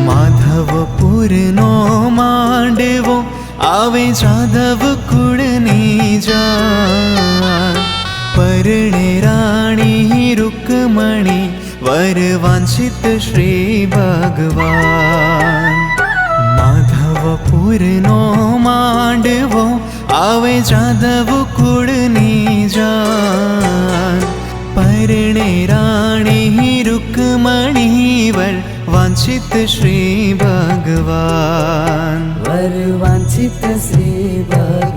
માધવપુરનો માંડવો આવે જાદવ કુળની જાન, પરણે રાણી રૂકમણી વર વાંછિત શ્રી ભગવાન. માધવપુરનો માંડવો આવે જાદવ કુળની જાન, પરણે રાણી રૂકમણી વર વાંછિત શ્રી ભગવાન. વર વાંછિત શ્રી ભગવાન.